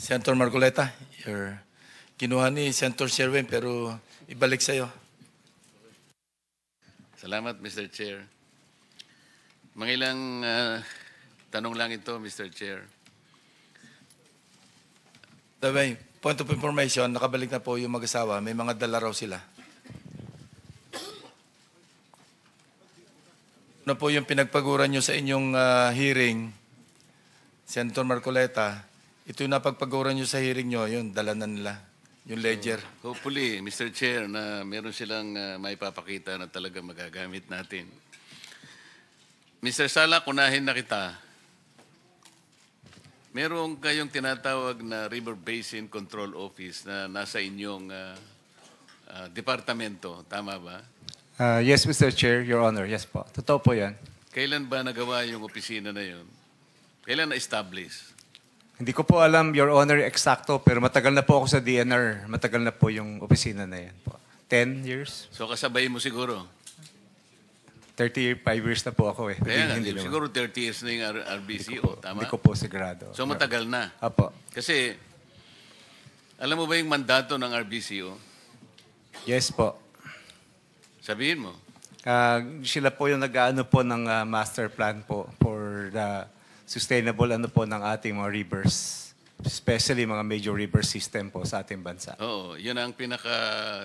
Senator Marcoleta, kinuha ni Senator Sherwin pero ibalik sa'yo. Salamat, Mr. Chair. Mangilang tanong lang ito, Mr. Chair. Dabay, point of information, nakabalik na po yung mag-asawa. May mga dala raw sila. Ano po yung pinagpaguran nyo sa inyong hearing, Senator Marcoleta, ito yung napagpaguran nyo sa hearing nyo, yun, dala na nila, yung ledger. So, hopefully, Mr. Chair, na meron silang maipapakita na talaga magagamit natin. Mr. Sala, kunahin na kita. Meron kayong tinatawag na River Basin Control Office na nasa inyong departamento. Tama ba? Yes, Mr. Chair, Your Honor. Yes po. Totoo po yan. Kailan ba nagawa yung opisina na yun? Kailan na-establish? Hindi ko po alam, Your Honor, eksakto, pero matagal na po ako sa DNR. Matagal na po yung opisina na yan po. 10 years? So kasabay mo siguro? 35 years na po ako eh. Kaya nga, Hindi naman. siguro 30 years na yung RBCO, tama? Hindi ko po sigurado. So matagal na. Apo. Kasi, alam mo ba yung mandato ng RBCO? Yes po. Sabihin mo. Sila po yung nag-ano po ng master plan po for the sustainable ano po ng ating mga rivers. Especially mga major river system po sa ating bansa. Oo, yun ang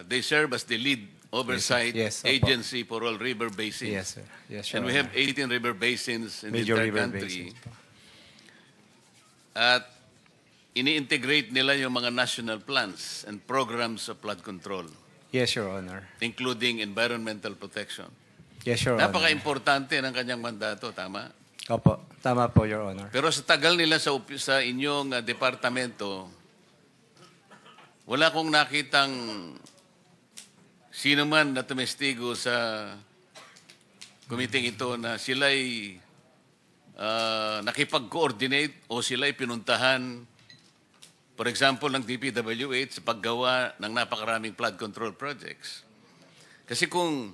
they serve as the lead oversight Yes, opo. agency for all river basins. Yes, sir. Yes, Your And we Honor. have 18 river basins in Major the river entire country. basins po. At ini-integrate nila yung mga national plans and programs of flood control, Yes, Your Honor. including environmental protection. Yes, Your Honor. Napaka-importante ng kanyang mandato, tama? Opo. Tama po, Your Honor. Pero sa tagal nila sa inyong departamento, wala kong nakitang sino man na tumestigo sa committee ito na sila'y nakipag-coordinate o sila'y pinuntahan, for example, ng DPWH sa paggawa ng napakaraming flood control projects. Kasi kung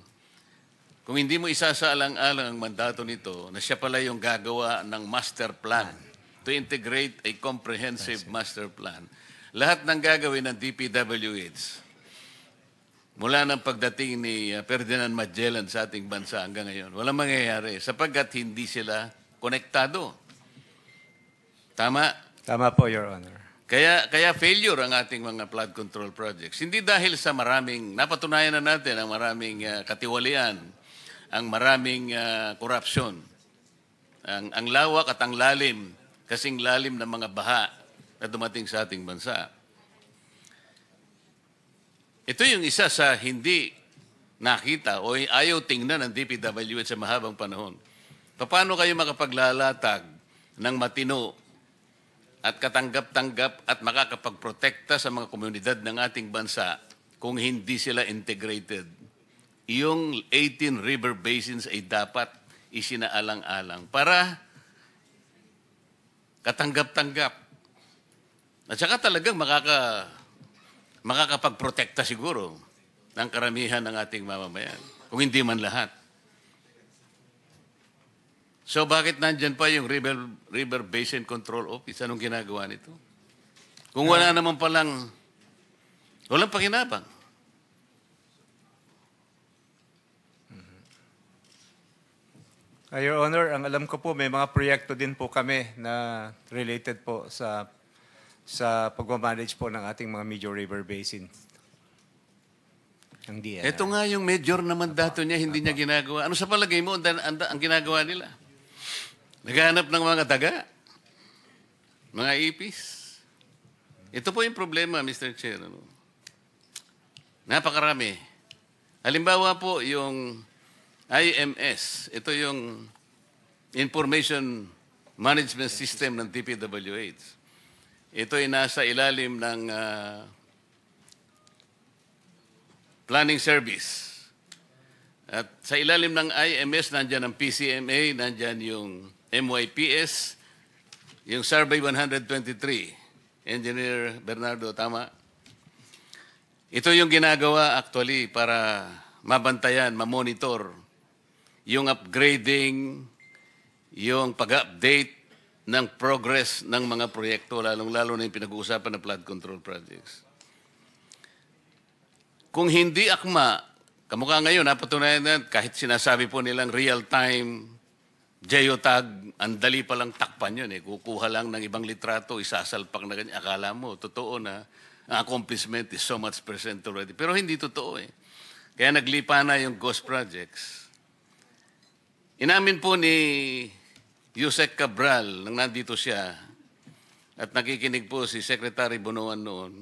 hindi mo isasaalang-alang ang mandato nito na siya pala yung gagawa ng master plan to integrate a comprehensive master plan, lahat ng gagawin ng DPWH, mula ng pagdating ni Ferdinand Magellan sa ating bansa hanggang ngayon, walang mangyayari sapagkat hindi sila konektado. Tama? Tama po, Your Honor. Kaya failure ang ating mga flood control projects. Hindi dahil sa napatunayan na natin ang maraming katiwalian, ang maraming korupsyon, ang lawak at ang lalim, kasing lalim ng mga baha na dumating sa ating bansa. Ito yung isa sa hindi nakita o ayaw tingnan ng DPWH sa mahabang panahon. Paano kayo makapaglalatag ng matino at katanggap-tanggap at makakapagprotekta sa mga komunidad ng ating bansa kung hindi sila integrated? Yung 18 river basins ay dapat isinaalang-alang para katanggap-tanggap. At saka talagang makakapagprotekta siguro ng karamihan ng ating mamamayan, kung hindi man lahat. So bakit nandyan pa yung River Basin Control Office? Anong ginagawa nito? Kung wala naman palang, walang pakinabang. Your Honor, ang alam ko po, may mga proyekto din po kami na related po sa pag-manage po ng ating mga major river basins. Ang DNR. Ito nga yung major na mandato niya, hindi niya ginagawa. Ano sa palagay mo ang ginagawa nila? Naghahanap ng mga daga, mga ipis. Ito po yung problema, Mr. Chair. Napakarami. Halimbawa po yung IMS, ito yung Information Management System ng DPWH. Ito ay nasa ilalim ng Planning Service. At sa ilalim ng IMS, nandyan ang PCMA, nandyan yung MYPS, yung Survey 123. Engineer Bernardo, tama? Ito yung ginagawa actually para mabantayan, mamonitor yung upgrading, yung pag-update ng progress ng mga proyekto, lalong-lalo na yung pinag-uusapan ng flood control projects. Kung hindi akma, kamukha ngayon, napatunayan na kahit sinasabi po nilang real-time, geotag, ang dali palang takpan yun. Kukuha lang ng ibang litrato, isasalpak na ganyan. Akala mo, totoo na, ang accomplishment is so much percent already. Pero hindi totoo eh. Kaya naglipa na yung ghost projects. Inamin po ni Yusek Cabral, nang nandito siya, at nakikinig po si Secretary Bonoan noon,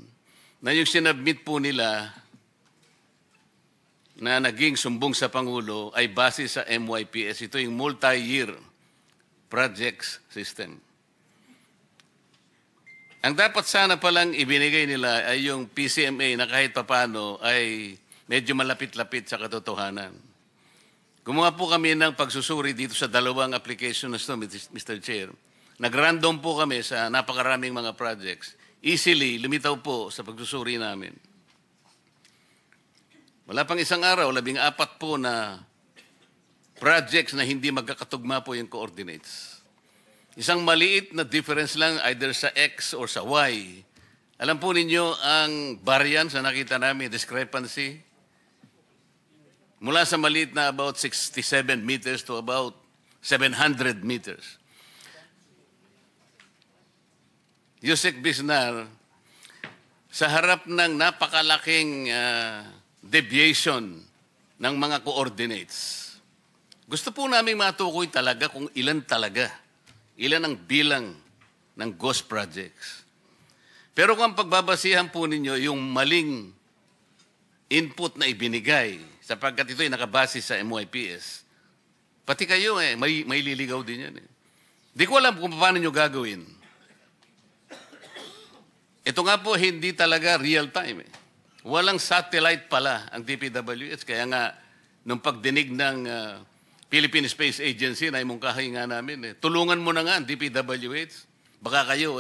na yung sinabmit po nila na naging sumbong sa Pangulo ay base sa MYPS. Ito yung multi-year projects system. Ang dapat sana palang ibinigay nila ay yung PCMA na kahit papano ay medyo malapit-lapit sa katotohanan. Gumawa po kami ng pagsusuri dito sa dalawang applications na Mr. Chair. Nag-random po kami sa napakaraming mga projects. Easily, lumitaw po sa pagsusuri namin. Wala pang isang araw, 14 po na projects na hindi magkakatugma po yung coordinates. Isang maliit na difference lang either sa X or sa Y. Alam po ninyo ang variance na nakita namin, discrepancy, mula sa maliit na about 67 meters to about 700 meters. Yusek Bisnar, sa harap ng napakalaking deviation ng mga coordinates, gusto po namin matukoy talaga kung ilan talaga, ilan ang bilang ng ghost projects. Pero kung pagbabasihan po ninyo yung maling input na ibinigay, sapagkat ito ay nakabase sa MYPS, pati kayo may liligaw din yan. Di ko alam kung paano nyo gagawin. Ito nga po, hindi talaga real time. Walang satellite pala ang DPWH. Kaya nga, nung pagdinig ng Philippine Space Agency, na imungkahi nga namin, tulungan mo na nga ang DPWH. Baka kayo,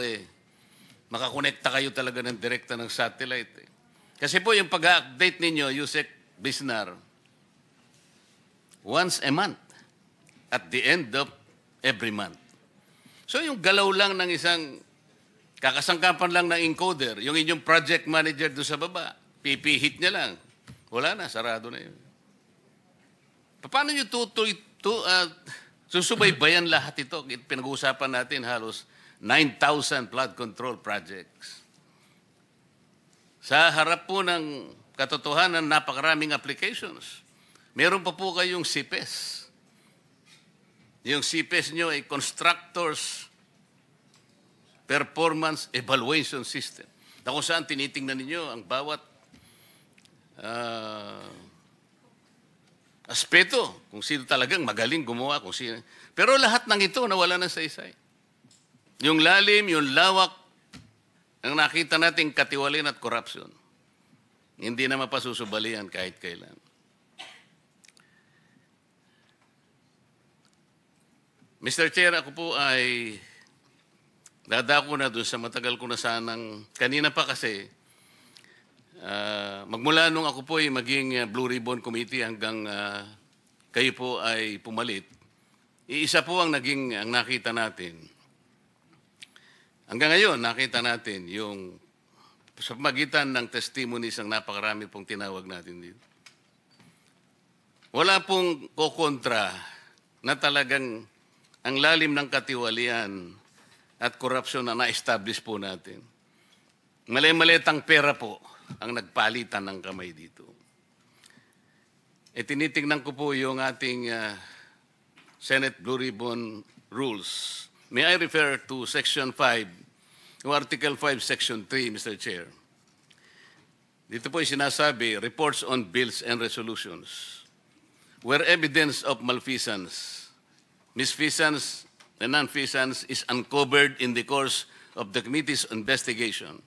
makakonekta kayo talaga ng direkta ng satellite. Kasi po, yung pag-update ninyo, Yusek Bisnar, once a month, at the end of every month. So yung galaw lang ng isang kakasangkapan lang ng encoder, yung inyong project manager doon sa baba, hit niya lang. Wala na, sarado na yun. Paano nyo susubaybayan lahat ito? Pinag-uusapan natin halos 9,000 flood control projects. Sa harap po ng katotohanan, napakaraming applications. Meron pa po kayong CPES. Yung CPES nyo ay Constructors Performance Evaluation System. Na kung saan tinitingnan ninyo ang bawat aspeto, kung sino talagang magaling gumawa, kung sino. Pero lahat ng ito nawala na sa isay. Yung lalim, yung lawak, ang nakita nating katiwalian at corruption, hindi na mapasusubalian kahit kailan. Mr. Chair, ako po ay dadako na doon sa matagal ko na sanang, kanina pa kasi, magmula nung ako po ay maging Blue Ribbon Committee hanggang kayo po ay pumalit, iisa po ang nakita natin. Hanggang ngayon, nakita natin yung sa magitan ng testimonies ang napakarami pong tinawag natin dito. Wala pong kokontra na talagang ang lalim ng katiwalian at korupsyon na na-establish po natin. Mali-malitang pera po ang nagpalitan ng kamay dito. Tinitingnan ko po yung ating Senate Blue Ribbon Rules. May I refer to Section 5, Article 5, Section 3, Mr. Chair. Dito po yung sinasabi, reports on bills and resolutions. Where evidence of malfeasance, misfeasance, and nonfeasance is uncovered in the course of the committee's investigation,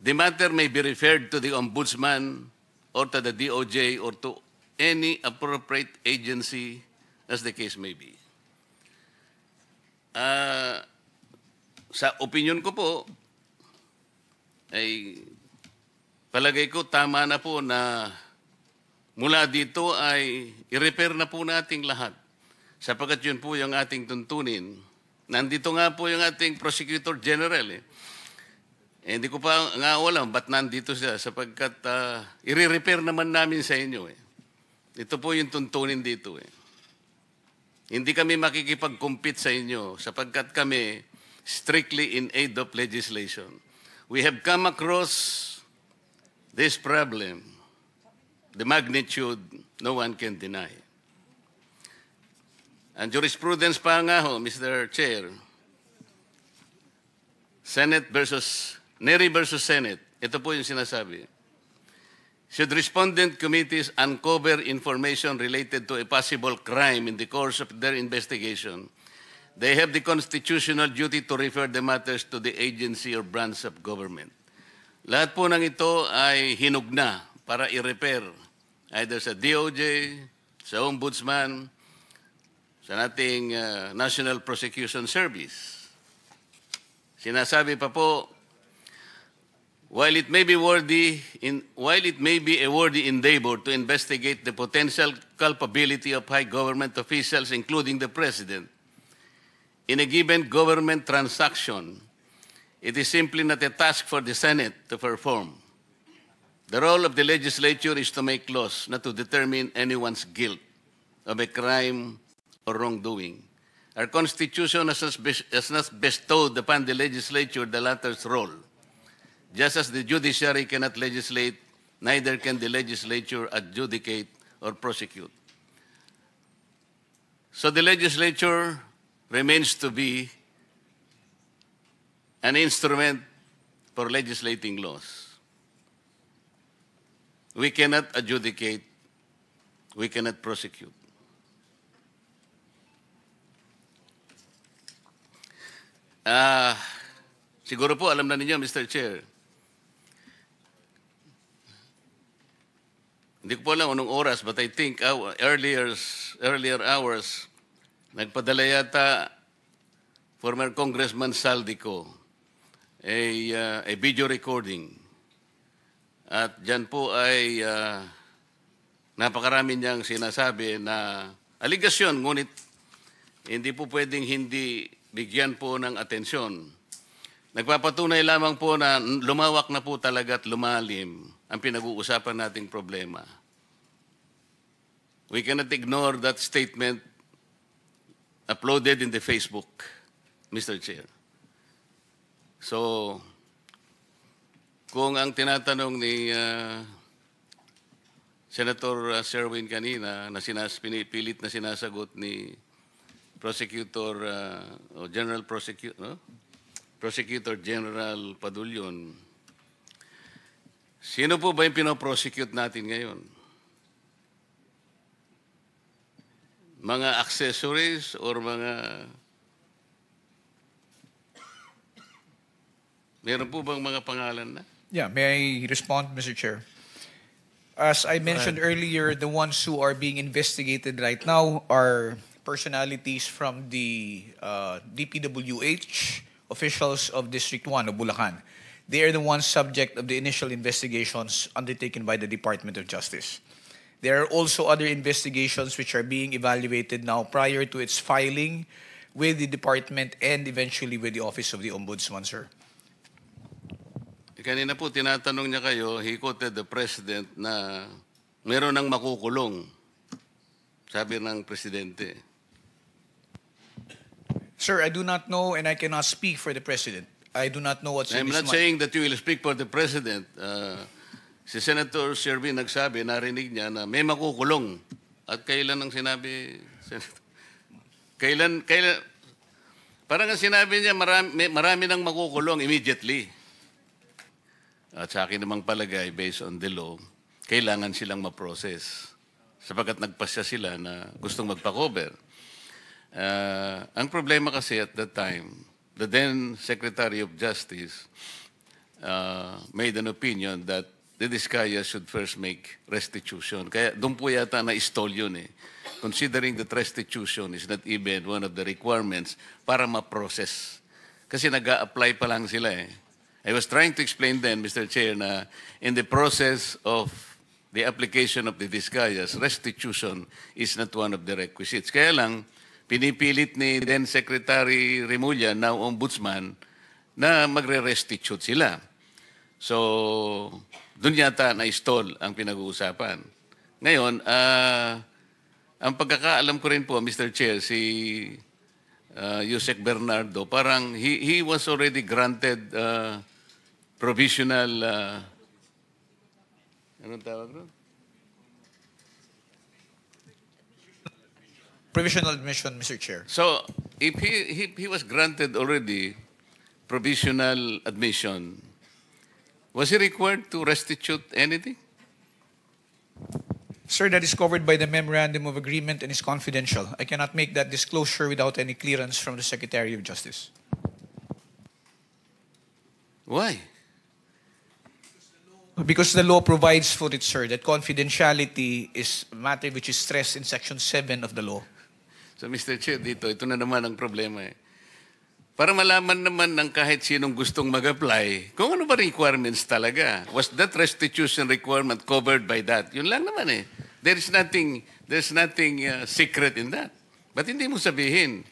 the matter may be referred to the Ombudsman or to the DOJ or to any appropriate agency as the case may be. Sa opinion ko po, ay palagay ko tama na po na mula dito ay i-repair na po nating lahat. Sapagkat yun po yung ating tuntunin Nandito nga po yung ating Prosecutor General. Hindi ko pa nga alam ba't nandito siya sapagkat i-repair naman namin sa inyo. Ito po yung tuntunin dito. Hindi kami makikipag-compete sa inyo sapagkat kami strictly in aid of legislation. We have come across this problem, the magnitude no one can deny. Ang jurisprudence pa nga ho, Mr. Chair, Neri versus Senate, ito po yung sinasabi. Should respondent committees uncover information related to a possible crime in the course of their investigation, they have the constitutional duty to refer the matters to the agency or branch of government. Lahat po ng ito ay hinugna para i-repair either sa DOJ, sa Ombudsman, sa nating National Prosecution Service. Sinasabi pa po, while it may be a worthy endeavor to investigate the potential culpability of high government officials, including the President, in a given government transaction, it is simply not a task for the Senate to perform. The role of the legislature is to make laws, not to determine anyone's guilt of a crime or wrongdoing. Our Constitution has not bestowed upon the legislature the latter's role. Just as the judiciary cannot legislate, neither can the legislature adjudicate or prosecute. So the legislature remains to be an instrument for legislating laws. We cannot adjudicate, we cannot prosecute. Siguro po, alam na ninyo, Mr. Chair, hindi ko po alam anong oras, but I think earlier hours, nagpadala yata former Congressman Saldico a video recording. At dyan po ay napakarami niyang sinasabi na aligasyon, ngunit hindi po pwedeng hindi bigyan po ng atensyon. Nagpapatunay lamang po na lumawak na po talaga at lumalim ang pinag-uusapan nating problema. We cannot ignore that statement uploaded in the Facebook, Mr. Chair. So, kung ang tinatanong ni Senator Sherwin kanina na pinipilit na sinasagot ni Prosecutor Prosecutor General Padulyon, sino po ba yung pinoprosecute natin ngayon? Mga accessories or meron po bang mga pangalan na? Yeah, may I respond, Mr. Chair? As I mentioned earlier, the ones who are being investigated right now are personalities from the DPWH, officials of District 1 of Bulacan. They are the ones subject of the initial investigations undertaken by the Department of Justice. There are also other investigations which are being evaluated now prior to its filing with the department and eventually with the Office of the Ombudsman, sir. Kanina po tinatanong niya kayo, he quoted the President na meron ng makukulong, sabi ng Presidente. Sir, I do not know and I cannot speak for the President. I do not know what's in I'm his not mind. saying that you will speak for the President. Si Senator Sherwin nagsabi, narinig niya na may makukulong. At kailan ang sinabi? Kailan, parang ang sinabi niya, marami nang makukulong immediately. At sa akin namang palagay, based on the law, kailangan silang ma-process. Sapagkat nagpasya sila na gustong magpa-cover. Ang problema kasi at that time, the then Secretary of Justice made an opinion that the Discaya should first make restitution. Kaya doon po yata na-stall yun eh. Considering that restitution is not even one of the requirements para ma-process. Kasi nag-a-apply pa lang sila eh. I was trying to explain then, Mr. Chair, na in the process of the application of the Discayas, restitution is not one of the requisites. Kaya lang, pinipilit ni then Secretary Remulla, now Ombudsman, na magre-restitute sila. So, dun yata na-stall ang pinag-uusapan. Ngayon, ang pagkakaalam ko rin po, Mr. Chair, si Yusek Bernardo, parang he was already granted provisional, anong tawag ron? Provisional admission, Mr. Chair. So, if he was granted already provisional admission, was he required to restitute anything? Sir, that is covered by the Memorandum of Agreement and is confidential. I cannot make that disclosure without any clearance from the Secretary of Justice. Why? Because the law provides for it, sir, that confidentiality is a matter which is stressed in Section 7 of the law. So, Mr. Chair, ito na naman ang problema eh. Para malaman naman ng kahit sinong gustong mag-apply, kung ano ba requirements talaga. Was that restitution requirement covered by that? Yun lang naman eh. There's nothing secret in that. Ba't hindi mo sabihin?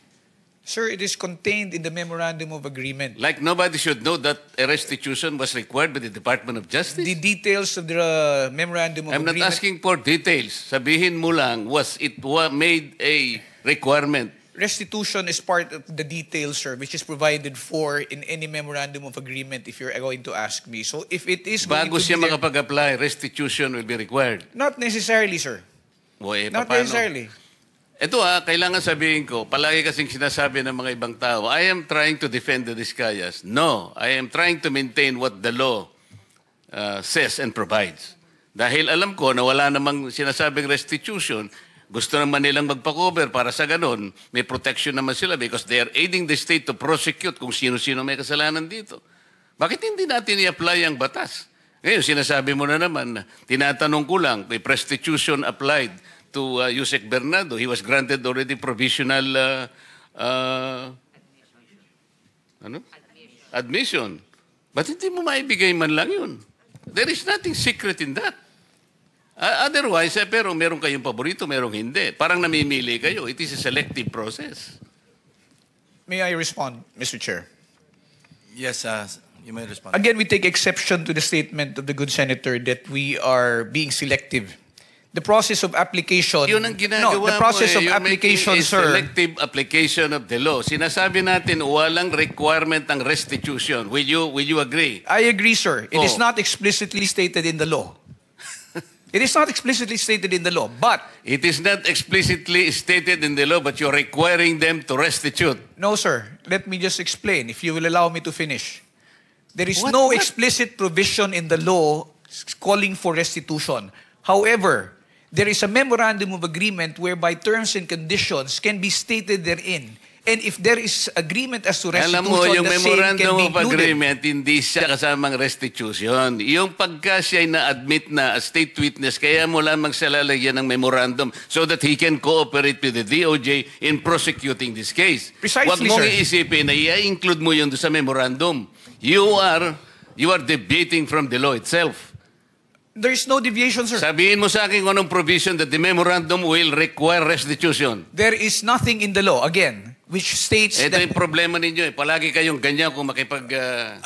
Sir, it is contained in the Memorandum of Agreement. Like nobody should know that a restitution was required by the Department of Justice? The details of the Memorandum of I'm Agreement... not asking for details. Sabihin mo lang, was it made a requirement? Restitution is part of the details, sir, which is provided for in any Memorandum of Agreement if you're going to ask me. So if it is going Bago to siya be there- makapag-apply, restitution will be required. Not necessarily, sir. Not paano? necessarily. Ito kailangan sabihin ko, palagi kasing sinasabi ng mga ibang tao, I am trying to defend the Discayas. No, I am trying to maintain what the law says and provides. Dahil alam ko na wala namang sinasabing restitution, gusto naman nilang magpa-cover para sa ganun, may protection naman sila because they are aiding the state to prosecute kung sino-sino may kasalanan dito. Bakit hindi natin i-apply ang batas? Ngayon, sinasabi mo na naman, tinatanong ko lang, may restitution applied to Yusek Bernardo. He was granted already provisional admission. Ba't hindi mo maibigay man lang yun? There is nothing secret in that. Otherwise, pero meron kayong paborito, merong hindi. Parang namimili kayo. It is a selective process. May I respond, Mr. Chair? Yes, you may respond. Again, we take exception to the statement of the good senator that we are being selective. The process of application... Yun ang ginagawa no, the process mo, of You're application, making a sir... selective application of the law. Sinasabi natin, walang requirement ng restitution. Will you agree? I agree, sir. It is Oh. not explicitly stated in the law. It is not explicitly stated in the law, but... It is not explicitly stated in the law, but you're requiring them to restitute. No, sir. Let me just explain, if you will allow me to finish. There is What? no explicit provision in the law calling for restitution. However, there is a memorandum of agreement whereby terms and conditions can be stated therein. And if there is agreement as to restitution, Alam mo, yung the same can memorandum be of included. agreement, hindi siya kasamang restitution. Yung pagka siya ay na-admit na as state witness, kaya mo lamang siya lalagyan ng memorandum so that he can cooperate with the DOJ in prosecuting this case. Precisely, Huwag mong sir. iisipin na i-include mo yun sa memorandum. You are deviating from the law itself. There is no deviation, sir. Sabihin mo sa akin kung anong provision that the memorandum will require restitution. There is nothing in the law, again, which states Ito that... yung problema ninyo eh. Palagi kayong ganyan kung makipag...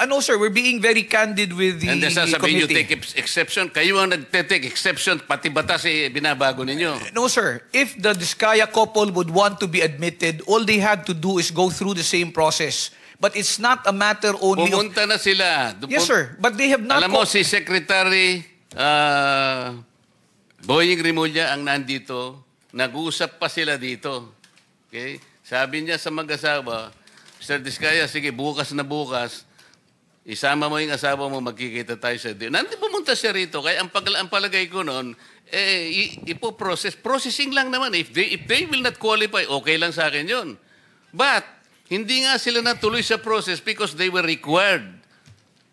No, sir, we're being very candid with the and then sasabihin nyo committee. take exception. Kayo ang nagte-take exception, pati batas eh, binabago ninyo. No, sir. If the Diskaya couple would want to be admitted, all they had to do is go through the same process. But it's not a matter only of... Pumunta na sila. Yes, sir. But they have not... Alam mo, si Secretary Boying Remulla ang nandito. Nag-usap pa sila dito. Okay? Sabi niya sa mag-asawa, Mr. Diskaya, sige, bukas na bukas, isama mo yung asawa mo, magkikita tayo sa din. Nandito pumunta siya rito. Kaya ang palagay ko noon, processing lang naman. If they will not qualify, okay lang sa akin yun. But, hindi nga sila natuloy sa process because they were required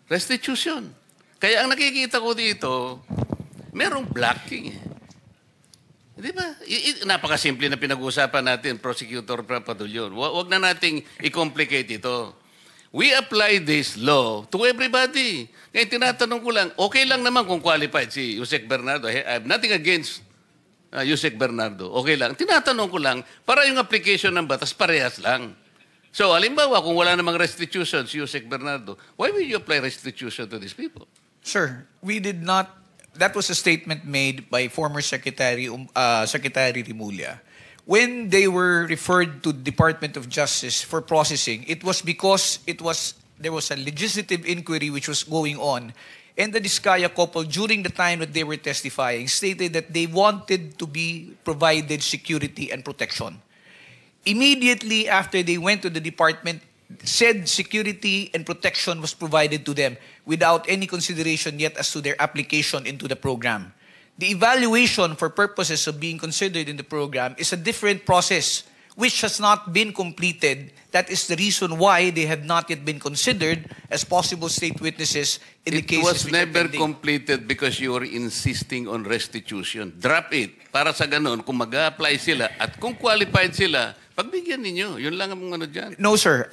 restitution. Kaya ang nakikita ko dito, merong blocking eh. Di ba? Napakasimple na pinag-uusapan natin, Prosecutor Papadulyon. Huwag na nating i-complicate ito. We apply this law to everybody. Kaya tinatanong ko lang, okay lang naman kung qualified si Yusek Bernardo. I have nothing against Yusek Bernardo. Okay lang. Tinatanong ko lang, para yung application ng batas, parehas lang. So, halimbawa, kung wala namang restitution si Yusek Bernardo, why will you apply restitution to these people? Sir, we did not. That was a statement made by former Secretary Rimulya. When they were referred to Department of Justice for processing, it was because there was a legislative inquiry which was going on. And the Diskaya couple, during the time that they were testifying, stated that they wanted to be provided security and protection. Immediately after they went to the department, said security and protection was provided to them without any consideration yet as to their application into the program. The evaluation for purposes of being considered in the program is a different process which has not been completed. That is the reason why they have not yet been considered as possible state witnesses in the cases It was which are never pending. completed because you were insisting on restitution. Drop it. Para sa ganun, kung mag-a-apply sila at kung qualified sila, pagbigyan ninyo. Yun lang ang ano dyan. No, sir.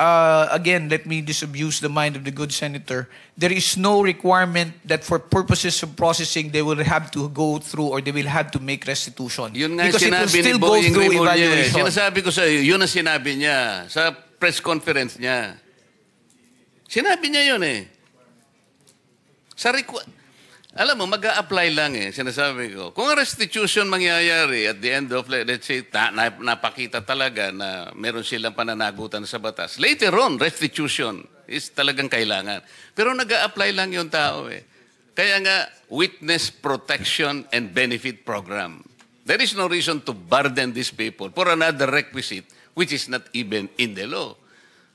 Again, let me disabuse the mind of the good senator. There is no requirement that for purposes of processing, they will have to go through or they will have to make restitution. Yun nga Because it will sinabi ni still go Boying through Rimulya. evaluation. Sinasabi ko sa iyo, yun ang sinabi niya sa press conference niya. Sinabi niya yun eh. Alam mo, mag-a-apply lang eh, sinasabi ko. Kung ang restitution mangyayari at the end of, let's say, napakita talaga na meron silang pananagutan sa batas. Later on, restitution is talagang kailangan. Pero nag-a-apply lang yung tao eh. Kaya nga, Witness Protection and Benefit Program. There is no reason to burden these people for another requisite which is not even in the law.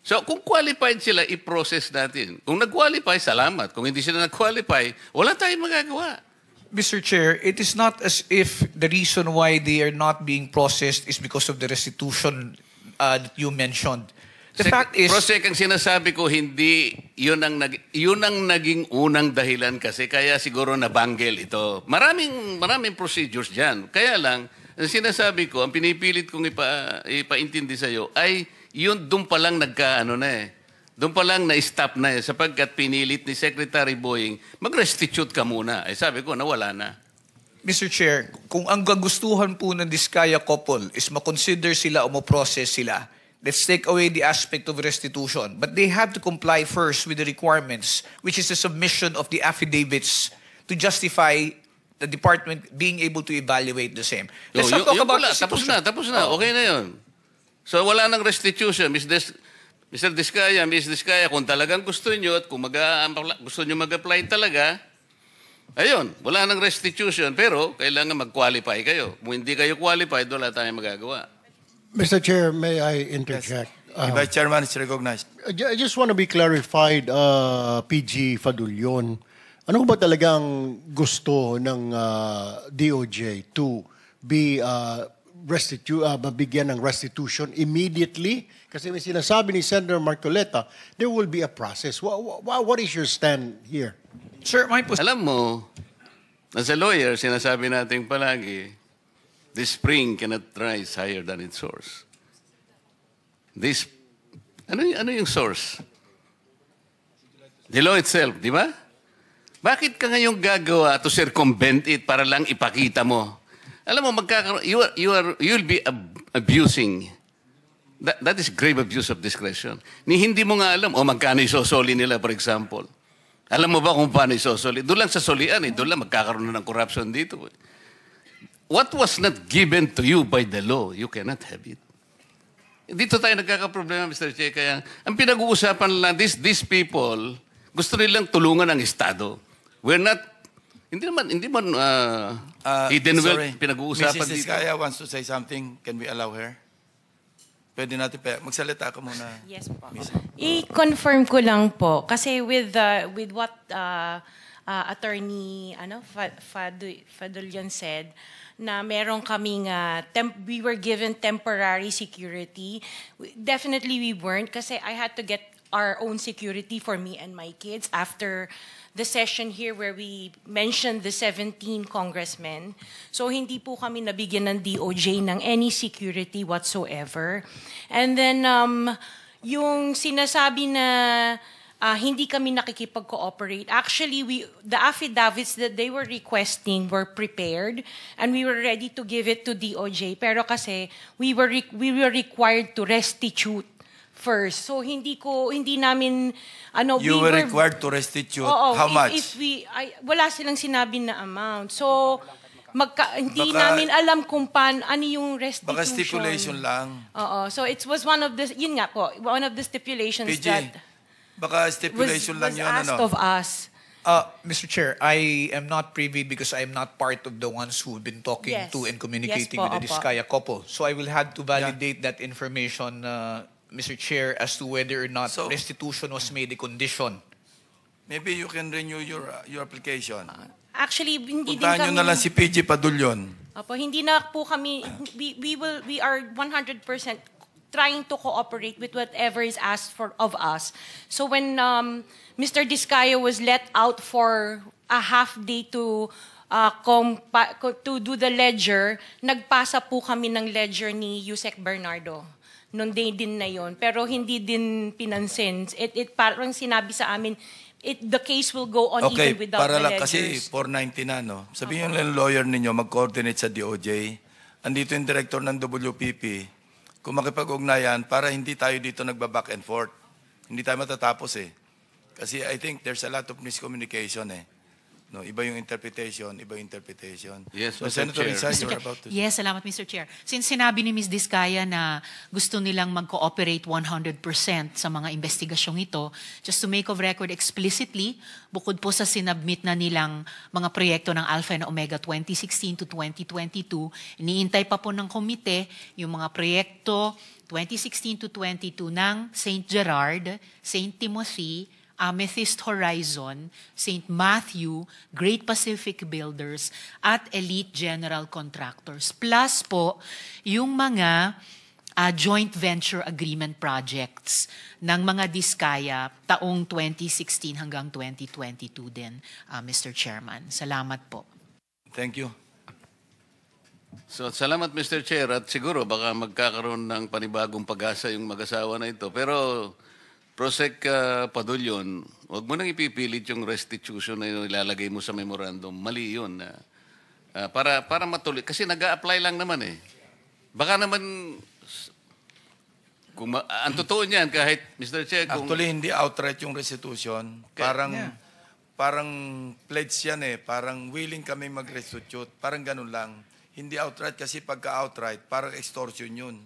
So, kung qualified sila, i-process natin. Kung nag-qualify, salamat. Kung hindi sila nag-qualify, wala tayong magagawa. Mr. Chair, it is not as if the reason why they are not being processed is because of the restitution that you mentioned. The fact is... Prosek, ang sinasabi ko, hindi, yun ang naging unang dahilan kasi, kaya siguro nabanggel ito. Maraming procedures dyan. Kaya lang, ang sinasabi ko, ang pinipilit kong ipaintindi sa'yo, ay yun doon pa lang doon pa lang na-stop na eh, sapagkat pinilit ni Secretary Boying, mag-restitute ka muna. Sabi ko, nawala na. Mr. Chair, kung ang gagustuhan po ng Diskaya couple is makonsider sila o ma-process sila, let's take away the aspect of restitution. But they have to comply first with the requirements, which is the submission of the affidavits to justify the department being able to evaluate the same. Let's not talk about restitution. Tapos na. Okay na yun. So wala nang restitution. Mr. Diskaya, Ms. Diskaya, kung talagang gusto nyo at kung gusto nyo mag-apply talaga, ayun, wala nang restitution, pero kailangan mag-qualify kayo. Kung hindi kayo qualified, wala tayong magagawa. Mr. Chair, may I interject? The Vice Chairman is recognized. I just want to be clarified, PG Fadulyon. Ano ba talagang gusto ng DOJ to be mabigyan ng restitution immediately? Kasi may sinasabi ni Senator Marcoleta, there will be a process. What is your stand here? Sir, Alam mo, as a lawyer, sinasabi natin palagi, the spring cannot rise higher than its source. Ano yung source? The law itself, di ba? Bakit ka ngayong gagawa to circumvent it para lang ipakita mo? Alam mo, you'll be abusing. That is grave abuse of discretion. Hindi mo nga alam, magkano isosoli nila, for example. Alam mo ba kung paano isosoli? Doon lang sa solian, doon lang magkakaroon ng corruption dito. What was not given to you by the law, you cannot have it. Dito tayo nagkakaproblema, Mr. Che. Kaya, ang pinag-uusapan lang, these people, gusto nilang tulungan ng Estado. We're not, hindi man hidden wealth pinag-uusapan Mrs. dito. Diskaya wants to say something. Can we allow her? Pwede natin magsalita ka muna. Yes po. I-confirm ko lang po kasi with what attorney Fadulyon said na meron kaming we were given temporary security. Definitely we weren't kasi I had to get our own security for me and my kids after the session here where we mentioned the 17 congressmen. So hindi po kami nabigyan ng DOJ ng any security whatsoever. And then yung sinasabi na hindi kami nakikipag-cooperate. Actually, the affidavits that they were requesting were prepared and we were ready to give it to DOJ. Pero kasi we were required to restitute first. So hindi namin You were required to restitute. How much? Wala silang sinabi na amount. So hindi namin alam kung ano yung restitution. Baka stipulation lang. So it was one of the one of the stipulations PG, that baka stipulation lang was yun. asked of us. Mr. Chair, I am not privy because I am not part of the ones who've been talking Yes. to and communicating Yes po, with the opo. Diskaya couple. So I will have to validate that information, Mr. Chair, as to whether or not So- restitution was made a condition. Maybe you can renew your application. Actually, hindi din Puntahan nyo kami... na lang si PG Padulyon. Opo, hindi na po kami, we are 100% trying to cooperate with whatever is asked of us. So when Mr. Diskaya was let out for a half day to do the ledger, nagpasa po kami ng ledger ni Yusek Bernardo. Noong day din na yon, pero hindi din pinansin. Parang sinabi sa amin, the case will go on Okay, even without para the lang kasi ledgers. 490 na, no? Sabihin lang lawyer ninyo, mag-coordinate sa DOJ. Andito yung director ng WPP. Kung makipag-ugnayan, para hindi tayo dito nagba-back and forth. Hindi tayo matatapos eh. Kasi I think there's a lot of miscommunication eh. No, iba yung interpretation, Yes, so, Mr. Senator Chair. Risa, you're about to... Yes, salamat Mr. Chair. Since sinabi ni Ms. Diskaya na gusto nilang mag-cooperate 100% sa mga investigasyong ito, just to make of record explicitly, bukod po sa sinabmit na nilang mga proyekto ng Alpha and Omega 2016 to 2022, iniintay pa po ng komite yung mga proyekto 2016 to 22 ng St. Gerard, St. Timothy, Amethyst Horizon, St. Matthew, Great Pacific Builders, at Elite General Contractors. Plus po, yung mga joint venture agreement projects ng mga Diskaya taong 2016 hanggang 2022 din, Mr. Chairman. Salamat po. Thank you. So, salamat Mr. Chair at siguro baka magkakaroon ng panibagong pag-asa yung mag-asawa na ito. Pero Prosec Padulyon, huwag mo nang ipipilit yung restitution na yung ilalagay mo sa memorandum. Mali yun. Para matuloy. Kasi nag-a-apply lang naman eh. Baka naman, ang totoo niyan kahit, Mr. Chair, Actually, hindi outright yung restitution. Parang pledge yan eh. Parang willing kami mag-restitute. Parang ganun lang. Hindi outright kasi pagka-outright, parang extortion yun.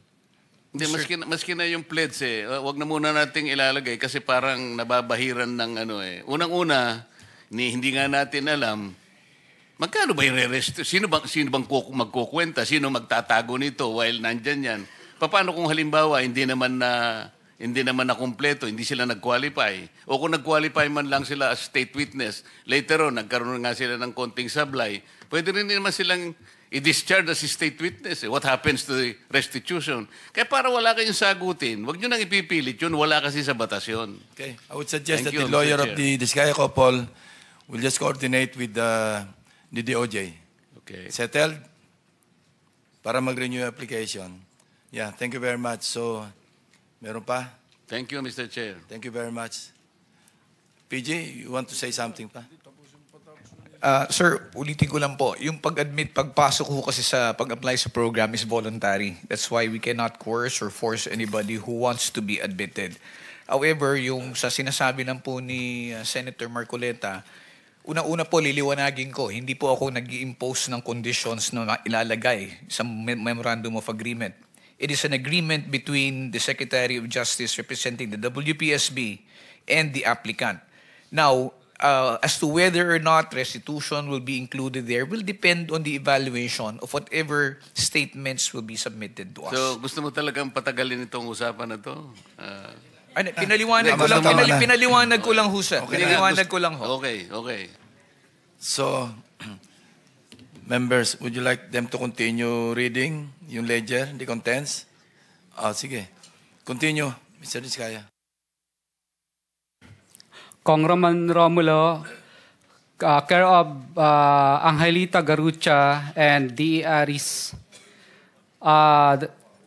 Hindi, maski na yung pledge eh. Wag na muna nating ilalagay kasi parang nababahiran ng ano eh. Unang-una, hindi nga natin alam, magkano ba yung restitution? Sino bang magkukwenta? Sino magtatago nito while nandyan yan? Paano kung halimbawa, hindi naman na kumpleto, hindi sila nag-qualify? O kung nag-qualify man lang sila as state witness, later on, nagkaroon nga sila ng konting sablay, pwede rin naman silang i-discharge as state witness. What happens to the restitution? Kaya para wala kayong sagutin, wag nyo nang ipipilit yun, wala kasi sa batas yun. Okay. I would suggest Thank that you, the lawyer Mr. of the Diskaya couple will just coordinate with the DOJ. Okay. Settled? Para mag-renew yung application. Yeah, thank you very much. So, meron pa? Thank you, Mr. Chair. Thank you very much. PG, you want to say something pa? Sir, ulitin ko lang po, yung pagpasok ko kasi sa pag-apply sa program is voluntary. That's why we cannot coerce or force anybody who wants to be admitted. However, yung sa sinasabi lang po ni Senator Marcoleta, una-una po liliwanagin ko, hindi po ako nag-i-impose ng conditions na ilalagay sa Memorandum of Agreement. It is an agreement between the Secretary of Justice representing the WPSB and the applicant. Now, as to whether or not restitution will be included there will depend on the evaluation of whatever statements will be submitted to us. So, gusto mo talagang patagalin itong usapan na to? Pinaliwanag ko lang, pinaliwanag ko lang ho, sir. Pinaliwanag ko lang ho. Okay. So, members, would you like them to continue reading yung ledger, the contents? Sige. Continue, Mr. Diskaya. Congressman Romulo, care of Angelita Garucha and D. Aris,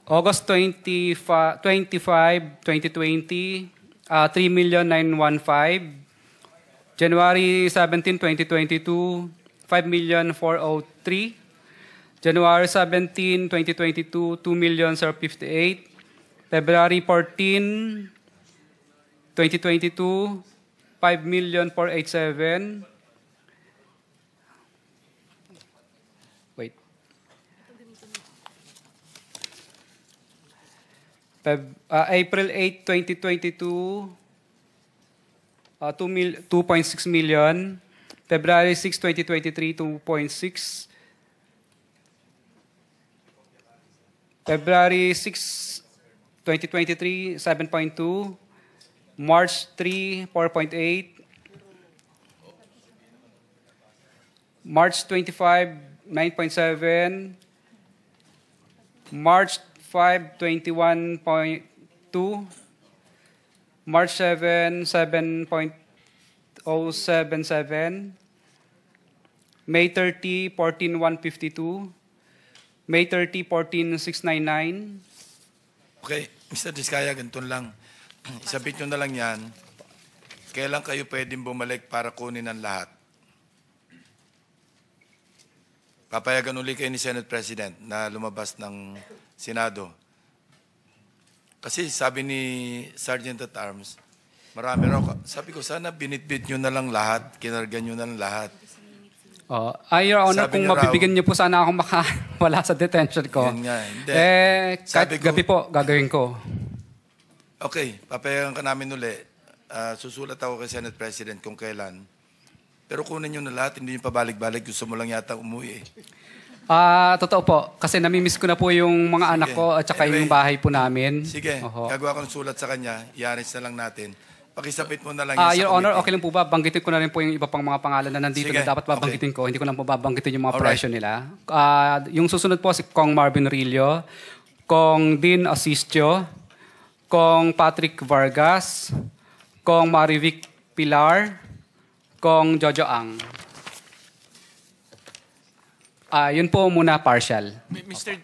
August 25, 2020, 3,915,000. January 17, 2022, 5,403,000. January 17, 2022, 2,058,000. February 14, 2022, 5,487,000. Wait. April 8, 2022, 2.6 million. February 6, 2023, 2.6. February 6, 2023, 7.2. March 3, 4.8. March 25, 9.7. March 5, 21.2. March 7, 7.077. May 30, 14,152. May 30, 14,699. Okay, Mr. Diskaya, ganito lang. Isabit nyo na lang yan. Kailan kayo pwedeng bumalik para kunin ang lahat? Papayagan uli kayo ni Senate President na lumabas ng Senado. Kasi sabi ni Sergeant at Arms, marami raw. Sabi ko, sana binitbit nyo na lang lahat, kinarga nyo na lang lahat. Your Honor, Sabi kung niyo mabibigyan niyo po sana akong wala sa detention ko. Yan nga, hindi. Kahit Sabi ko- gabi po, gagawin ko. Okay, papayagan ka namin uli. Susulat ako kay Senate President kung kailan. Pero kunin nyo na lahat, hindi nyo pabalik-balik. Gusto mo lang yata umuwi eh. Totoo po. Kasi namimiss ko na po yung mga anak ko at saka Anyway, yung bahay po namin. Sige, Oho. gagawa ko ng sulat sa kanya. Iaris na lang natin. Pakisabit mo na lang Your sa Honor, committee. okay lang po ba? Banggitin ko na rin po yung iba pang mga pangalan na nandito Sige, na dapat babanggitin ko. Hindi ko lang po babanggitin yung mga Alright. presyo nila. Yung susunod po si Kong Marvin Rillo, Kong Dean Asistio, Kong Patrick Vargas, Kong Marivic Pilar, Kong Jojo Ang. Yun po muna partial. Mr.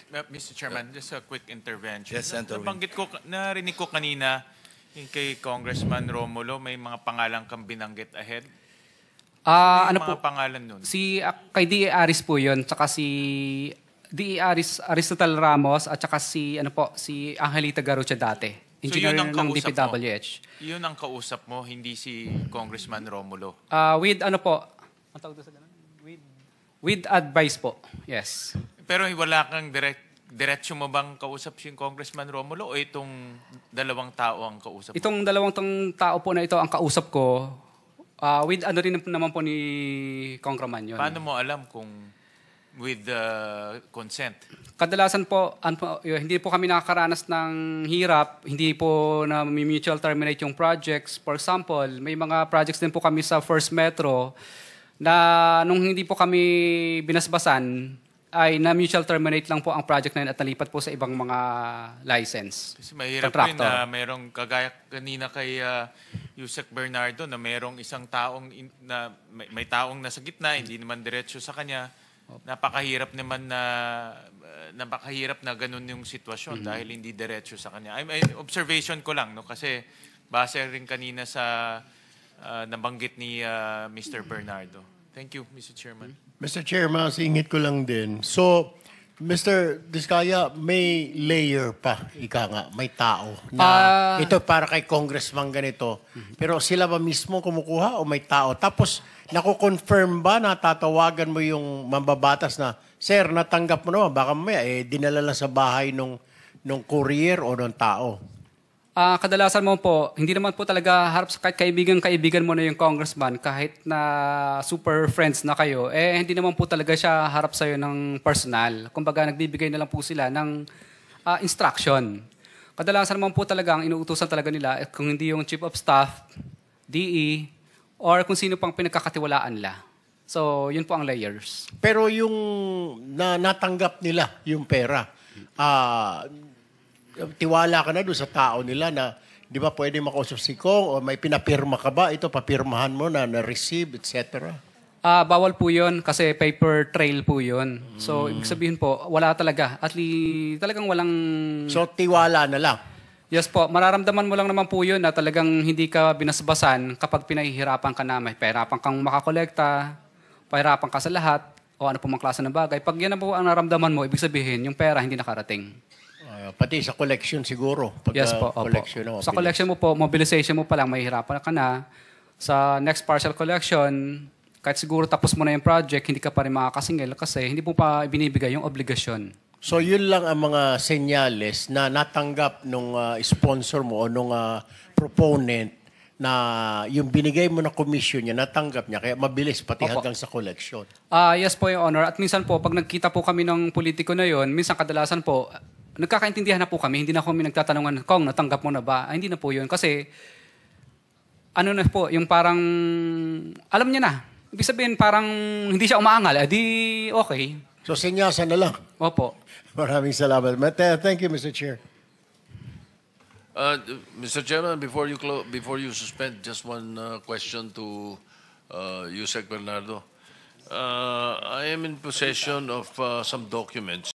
Chairman, just a quick intervention. Yes, Senator Wing. Narinig ko kanina yung kay Congressman Romulo, may mga pangalan kang binanggit ahead. Ano Yung po? mga pangalan nun? Kay D.E. Aris po yun, tsaka si D.E. Aristotle Ramos, at tsaka si Angelita Garucha dati. Engineer yun ang ng kausap DPWH. Yun ang kausap mo, hindi si Congressman Romulo. With ano po? Ang tawag doon sa ganun? With advice po. Yes. Pero wala kang diretso mo bang kausap si Congressman Romulo o itong dalawang tao ang kausap mo? Itong dalawang tao po na ito ang kausap ko, with ano rin naman po ni Congressman yun. Paano mo alam kung with consent? Kadalasan po, hindi po kami nakakaranas ng hirap, hindi po na mutual terminate yung projects. For example, may mga projects din po kami sa First Metro na nung hindi po kami binasbasan, ay na mutual terminate lang po ang project na yun at nalipat po sa ibang mga license. Kasi mahirap po yun na merong kagaya kanina kay Yusek Bernardo na merong isang taong may taong nasa gitna, hindi naman diretso sa kanya. Napakahirap naman na ganun yung sitwasyon dahil hindi diretso sa kanya. Observation ko lang, no, kasi base rin kanina sa nabanggit ni Mr. Bernardo. Thank you, Mr. Chairman. Mr. Chairman, singit ko lang din. So, Mr. Diskaya, may layer pa, ika nga, may tao. Na ito para kay congressman ganito. Pero sila ba mismo kumukuha o may tao? Tapos, nakukonfirm ba na tatawagan mo yung mambabatas na, Sir, natanggap mo naman, baka mamaya, dinala lang sa bahay nung courier o nung tao? Kadalasan mo po, hindi naman po talaga harap sa kahit kaibigan mo na yung congressman, kahit na super friends na kayo, hindi naman po talaga siya harap sa'yo ng personal. Kumbaga, nagbibigay na lang po sila ng instruction. Kadalasan naman po talaga, ang inuutusan talaga nila, kung hindi yung chief of staff, DE, or kung sino pang pinagkakatiwalaan nila. So, yun po ang layers. Pero yung natanggap nila yung pera, tiwala ka na doon sa tao nila na di ba pwede makausap si Kong o may pinapirma ka ba? Ito, papirmahan mo na receive, etc. Bawal po yun kasi paper trail po yun. So, ibig sabihin po, wala talaga. At least, talagang walang... So, tiwala na lang. Yes po, mararamdaman mo lang naman po yun na talagang hindi ka binasbasan kapag pinahihirapan ka na. May pahirapan kang makakolekta, pahirapan ka sa lahat, o ano po mang klase ng bagay. Pag yan na po ang naramdaman mo, ibig sabihin, yung pera hindi nakarating. Pati sa collection siguro. Pag, Yes po, opo. collection, Sa collection mo po, mobilization mo pa lang, mahihirapan ka na. Sa next partial collection, kahit siguro tapos mo na yung project, hindi ka pa rin makakasingil kasi hindi po pa binibigay yung obligasyon. So yun lang ang mga senyales na natanggap nung sponsor mo o nung proponent na yung binigay mo na commission niya, natanggap niya. Kaya mabilis pati Opo. hanggang sa collection. Yes po, Your Honor. At minsan po, pag nagkita po kami ng politiko na yon, minsan kadalasan po, nagkakaintindihan na po kami. Hindi na kami nagtatanungan, Kong, natanggap mo na ba? Hindi na po yun. Kasi, ano na po, yung parang, alam niya na. Ibig sabihin, parang hindi siya umaangal. Di okay. So senyasan na lang. Opo. Maraming salamat. Thank you, Mr. Chair. Mr. Chairman, before you suspend, just one question to Yusek Bernardo. I am in possession of some documents